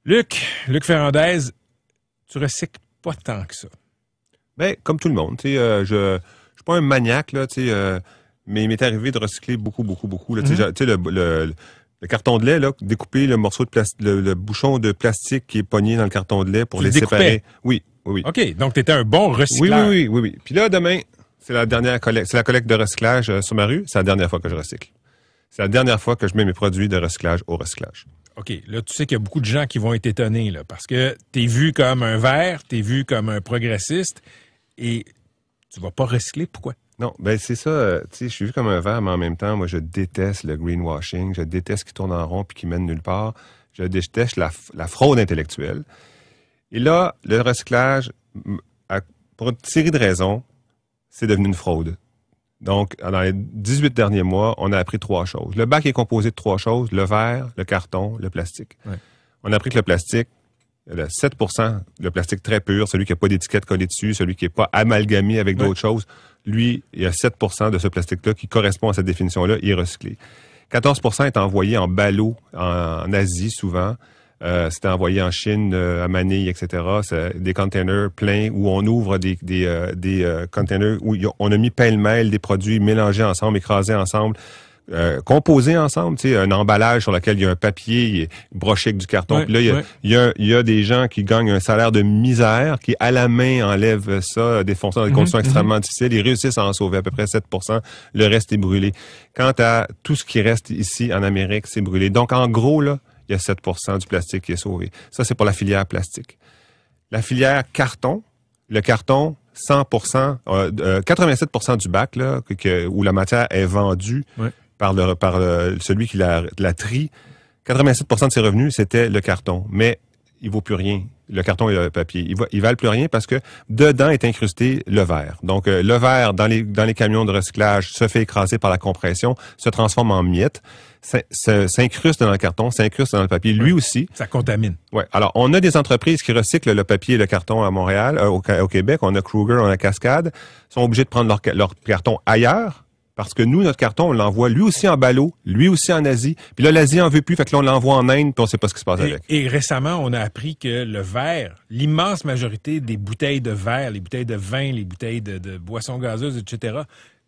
Luc Ferrandez, tu recycles pas tant que ça. Ben, comme tout le monde, tu sais, je suis pas un maniaque, là, tu sais, mais il m'est arrivé de recycler beaucoup, là. Tu sais, le carton de lait, là, découper le morceau de plastique, le bouchon de plastique qui est pogné dans le carton de lait pour les séparer. Oui. OK, donc tu étais un bon recycleur. Oui. Puis là, demain, c'est la collecte de recyclage sur ma rue. C'est la dernière fois que je recycle. C'est la dernière fois que je mets mes produits de recyclage au recyclage. OK, là, tu sais qu'il y a beaucoup de gens qui vont être étonnés, là, parce que t'es vu comme un vert, t'es vu comme un progressiste, et tu vas pas recycler. Pourquoi? Non, ben c'est ça. Tu sais, je suis vu comme un verre, mais en même temps, moi, je déteste le greenwashing. Je déteste ce qui tourne en rond puis qui mène nulle part. Je déteste la fraude intellectuelle. Et là, le recyclage, pour une série de raisons, c'est devenu une fraude. Donc, dans les 18 derniers mois, on a appris 3 choses. Le bac est composé de 3 choses, le verre, le carton, le plastique. Ouais. On a appris que le plastique, le 7%, le plastique très pur, celui qui n'a pas d'étiquette collée dessus, celui qui n'est pas amalgamé avec d'autres choses, lui, il y a 7% de ce plastique-là qui correspond à cette définition-là, il est recyclé. 14% est envoyé en ballot en Asie, souvent. C'était envoyé en Chine, à Manille, etc. C'est des containers pleins où on ouvre des containers où on a mis pêle-mêle des produits mélangés ensemble, écrasés ensemble, composés ensemble. Tu sais, un emballage sur lequel il y a un papier broché avec du carton. Puis là, il y a des gens qui gagnent un salaire de misère, qui à la main enlèvent ça, des fonctions dans des conditions extrêmement difficiles. Ils réussissent à en sauver à peu près 7%. Le reste est brûlé. Quant à tout ce qui reste ici en Amérique, c'est brûlé. Donc, en gros, là, il y a 7% du plastique qui est sauvé. Ça, c'est pour la filière plastique. La filière carton, le carton, 100%, 87% du bac, là, où la matière est vendue par celui qui la trie, 87% de ses revenus, c'était le carton. Mais il vaut plus rien. Le carton et le papier. Ils valent plus rien parce que dedans est incrusté le verre. Donc, le verre dans les camions de recyclage se fait écraser par la compression, se transforme en miettes, s'incruste dans le carton, s'incruste dans le papier. Lui aussi. Ça contamine. Ouais. Alors, on a des entreprises qui recyclent le papier et le carton à Montréal, au Québec. On a Kruger, on a Cascade. Ils sont obligés de prendre leur carton ailleurs. Parce que nous, notre carton, on l'envoie lui aussi en ballot, lui aussi en Asie. Puis là, l'Asie en veut plus, fait que là, on l'envoie en Inde, puis on sait pas ce qui se passe avec. Et récemment, on a appris que le verre, l'immense majorité des bouteilles de verre, les bouteilles de vin, les bouteilles de boissons gazeuses, etc.,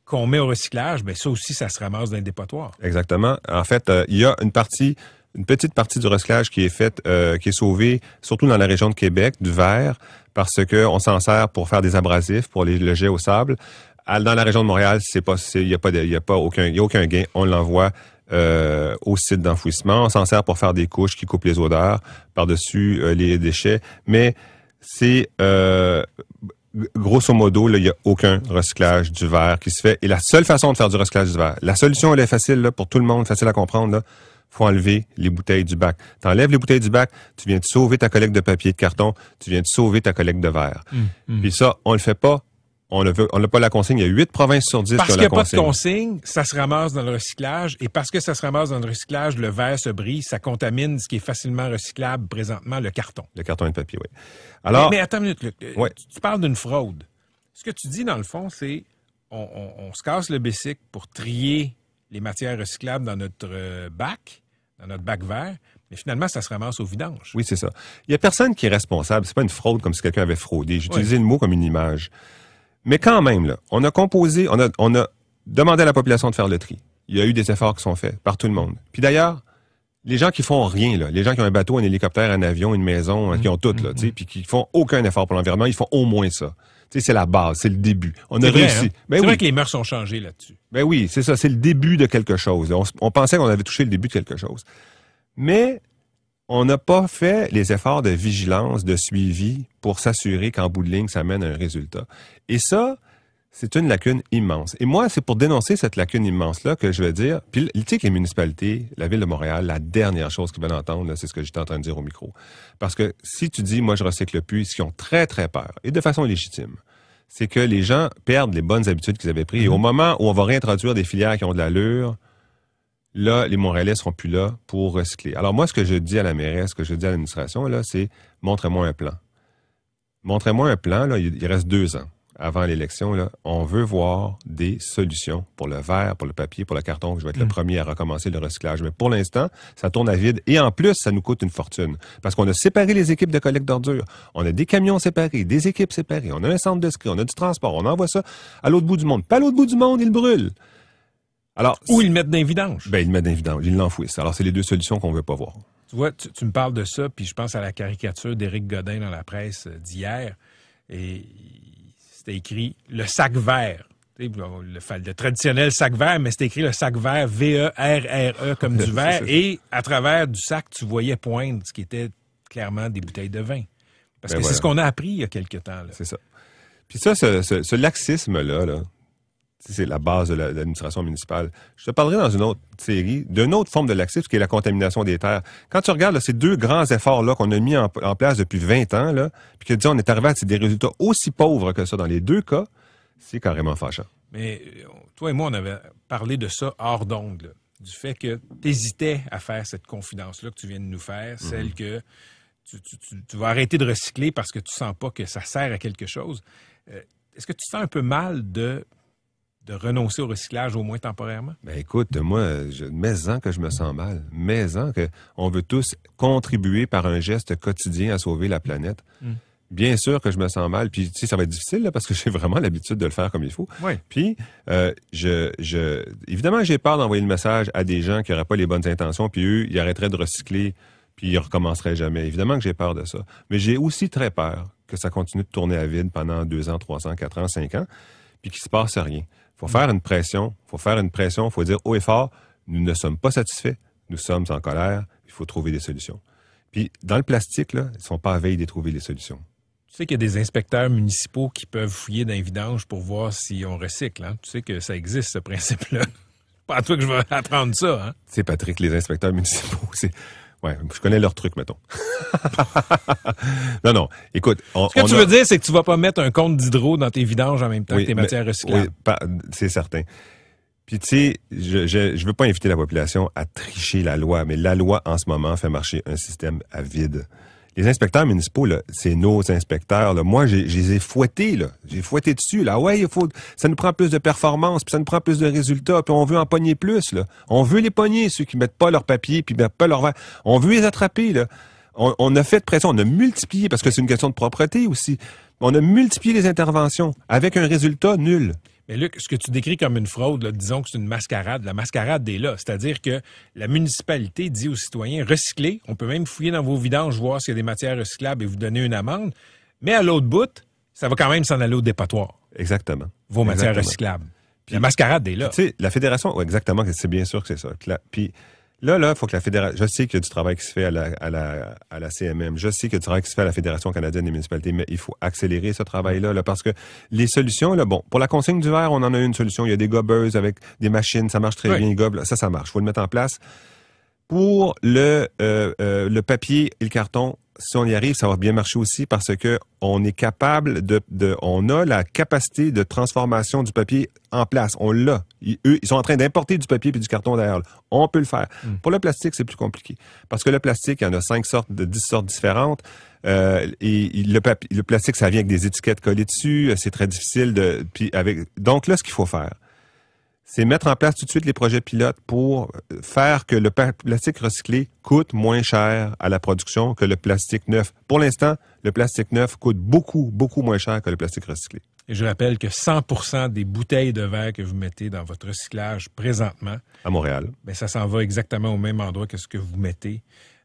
qu'on met au recyclage, ben ça aussi, ça se ramasse dans le dépotoir. Exactement. En fait, il y a une petite partie du recyclage qui est faite, qui est sauvée, surtout dans la région de Québec, du verre, parce que on s'en sert pour faire des abrasifs, pour le jet au sable. Dans la région de Montréal, il y a aucun gain. On l'envoie au site d'enfouissement. On s'en sert pour faire des couches qui coupent les odeurs par-dessus les déchets. Mais c'est grosso modo, il n'y a aucun recyclage du verre qui se fait. Et la seule façon de faire du recyclage du verre, la solution, elle est facile là, pour tout le monde, facile à comprendre. Là. Faut enlever les bouteilles du bac. T'enlèves les bouteilles du bac, tu viens de sauver ta collecte de papier et de carton, tu viens de sauver ta collecte de verre. Puis ça, on le fait pas. On n'a pas la consigne. Il y a 8 provinces sur 10 qui ont la consigne. Parce qu'il n'y a pas de consigne, ça se ramasse dans le recyclage. Et parce que ça se ramasse dans le recyclage, le verre se brise, ça contamine ce qui est facilement recyclable présentement, le carton. Le carton et le papier, oui. Alors, mais attends une minute, Luc. Tu parles d'une fraude. Ce que tu dis, dans le fond, c'est on se casse le bicycle pour trier les matières recyclables dans notre bac vert. Mais finalement, ça se ramasse au vidange. Oui, c'est ça. Il n'y a personne qui est responsable. C'est pas une fraude comme si quelqu'un avait fraudé. J'ai utilisé le mot comme une image. Mais quand même, là, on a demandé à la population de faire le tri. Il y a eu des efforts qui sont faits par tout le monde. Puis d'ailleurs, les gens qui font rien, là, les gens qui ont un bateau, un hélicoptère, un avion, une maison, qui ont tout, là, tu sais, puis qui font aucun effort pour l'environnement, ils font au moins ça. Tu sais, c'est la base, c'est le début. On a réussi. Hein? C'est vrai que les mœurs ont changé là-dessus. Ben oui, c'est ça, c'est le début de quelque chose. On pensait qu'on avait touché le début de quelque chose. Mais on n'a pas fait les efforts de vigilance, de suivi pour s'assurer qu'en bout de ligne, ça mène à un résultat. Et ça, c'est une lacune immense. Et moi, c'est pour dénoncer cette lacune immense-là que je vais dire, puis tu sais que les municipalités, la Ville de Montréal, la dernière chose qu'ils veulent entendre, là, c'est ce que j'étais en train de dire au micro. Parce que si tu dis, moi, je recycle plus, ce qu'ils ont très, très peur, et de façon légitime, c'est que les gens perdent les bonnes habitudes qu'ils avaient prises. Et au moment où on va réintroduire des filières qui ont de l'allure, là, les Montréalais seront plus là pour recycler. Alors moi, ce que je dis à la mairesse, ce que je dis à l'administration, là, c'est montrez-moi un plan. Montrez-moi un plan, là, il reste 2 ans. avant l'élection, là, on veut voir des solutions pour le verre, pour le papier, pour le carton. Je vais être le premier à recommencer le recyclage. Mais pour l'instant, ça tourne à vide. Et en plus, ça nous coûte une fortune. Parce qu'on a séparé les équipes de collecte d'ordures. On a des camions séparés, des équipes séparées. On a un centre de ski, on a du transport. On envoie ça à l'autre bout du monde. Pas à l'autre bout du monde, ils le brûlent. Alors, ou ils le mettent dans les vidanges. Ben, ils le mettent dans les vidanges. Ils l'enfouissent. Alors, c'est les deux solutions qu'on veut pas voir. Tu vois, tu me parles de ça, puis je pense à la caricature d'Éric Godin dans la presse d'hier. Et c'était écrit « le sac vert ». Le traditionnel sac vert, mais c'était écrit le sac vert, V-E-R-R-E, comme du verre. Et à travers du sac, tu voyais poindre ce qui était clairement des bouteilles de vin. Parce que c'est ce qu'on a appris il y a quelque temps. Là. C'est ça. Puis ça, ce laxisme-là, c'est la base de l'administration municipale. Je te parlerai dans une autre série d'une autre forme de laxisme qui est la contamination des terres. Quand tu regardes là, ces deux grands efforts-là qu'on a mis en place depuis 20 ans, là, puis que disons, on est arrivé à des résultats aussi pauvres que ça dans les deux cas, c'est carrément fâchant. Mais toi et moi, on avait parlé de ça hors d'onde, là, du fait que tu hésitais à faire cette confidence-là que tu viens de nous faire, celle que tu vas arrêter de recycler parce que tu sens pas que ça sert à quelque chose. Est-ce que tu sens un peu mal de renoncer au recyclage, au moins temporairement? Ben écoute, moi, mais-en que je me sens mal. Mais-en que on veut tous contribuer par un geste quotidien à sauver la planète. Bien sûr que je me sens mal, puis tu sais, ça va être difficile là, parce que j'ai vraiment l'habitude de le faire comme il faut. Oui. Puis, évidemment, j'ai peur d'envoyer le message à des gens qui n'auraient pas les bonnes intentions, puis eux, ils arrêteraient de recycler, puis ils recommenceraient jamais. Évidemment que j'ai peur de ça. Mais j'ai aussi très peur que ça continue de tourner à vide pendant 2 ans, 3 ans, 4 ans, 5 ans, puis qu'il se passe rien. Faut faire une pression, faut dire haut et fort, nous ne sommes pas satisfaits, nous sommes en colère, il faut trouver des solutions. Puis, dans le plastique, là, ils sont pas à veille de trouver les solutions. Tu sais qu'il y a des inspecteurs municipaux qui peuvent fouiller dans les vidanges pour voir si on recycle. Hein? Tu sais que ça existe, ce principe-là. Pas à toi que je vais apprendre ça. Hein? Tu sais, Patrick, les inspecteurs municipaux, ouais, je connais leur truc, mettons. Non, écoute... Ce que tu veux dire, c'est que tu vas pas mettre un compte d'hydro dans tes vidanges en même temps que tes matières recyclables. Oui, c'est certain. Puis tu sais, je veux pas inviter la population à tricher la loi, mais la loi, en ce moment, fait marcher un système à vide. Les inspecteurs municipaux, là, c'est nos inspecteurs. Là. Moi, je les ai fouettés, là. J'ai fouetté dessus, là. Ouais, ça nous prend plus de performance, puis ça nous prend plus de résultats, puis on veut en pogner plus, là. On veut les pogner, ceux qui mettent pas leur papier, puis mettent pas leur verre. On veut les attraper, là. On a fait de pression, on a multiplié, parce que c'est une question de propreté aussi. On a multiplié les interventions avec un résultat nul. Mais Luc, ce que tu décris comme une fraude, là, disons que c'est une mascarade. La mascarade est là. C'est-à-dire que la municipalité dit aux citoyens, recyclez. On peut même fouiller dans vos vidanges, voir s'il y a des matières recyclables et vous donner une amende. Mais à l'autre bout, ça va quand même s'en aller au dépotoir. Exactement. Vos matières recyclables. Puis la mascarade est là. Tu sais, la fédération, exactement, c'est bien sûr que c'est ça. Puis là, il faut que la fédération... Je sais qu'il y a du travail qui se fait à la CMM. Je sais qu'il y a du travail qui se fait à la Fédération canadienne des municipalités, mais il faut accélérer ce travail-là, là, parce que les solutions, là, bon, pour la consigne du verre, on en a une solution. Il y a des gobbeuses avec des machines, ça marche très bien, les gobes, ça marche. Il faut le mettre en place. Pour le papier et le carton, si on y arrive, ça va bien marcher aussi parce que on est capable on a la capacité de transformation du papier en place. On l'a. Ils sont en train d'importer du papier et du carton derrière. On peut le faire. Pour le plastique, c'est plus compliqué. Parce que le plastique, il y en a 10 sortes différentes. Et le plastique, ça vient avec des étiquettes collées dessus. C'est très difficile donc là, ce qu'il faut faire, c'est mettre en place tout de suite les projets pilotes pour faire que le plastique recyclé coûte moins cher à la production que le plastique neuf. Pour l'instant, le plastique neuf coûte beaucoup, beaucoup moins cher que le plastique recyclé. Et je rappelle que 100% des bouteilles de verre que vous mettez dans votre recyclage présentement... À Montréal. Bien, ça s'en va exactement au même endroit que ce que vous mettez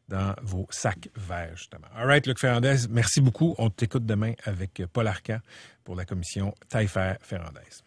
dans vos sacs verts, justement. All right, Luc Ferrandez, merci beaucoup. On t'écoute demain avec Paul Arcan pour la commission Taillefer-Ferrandez.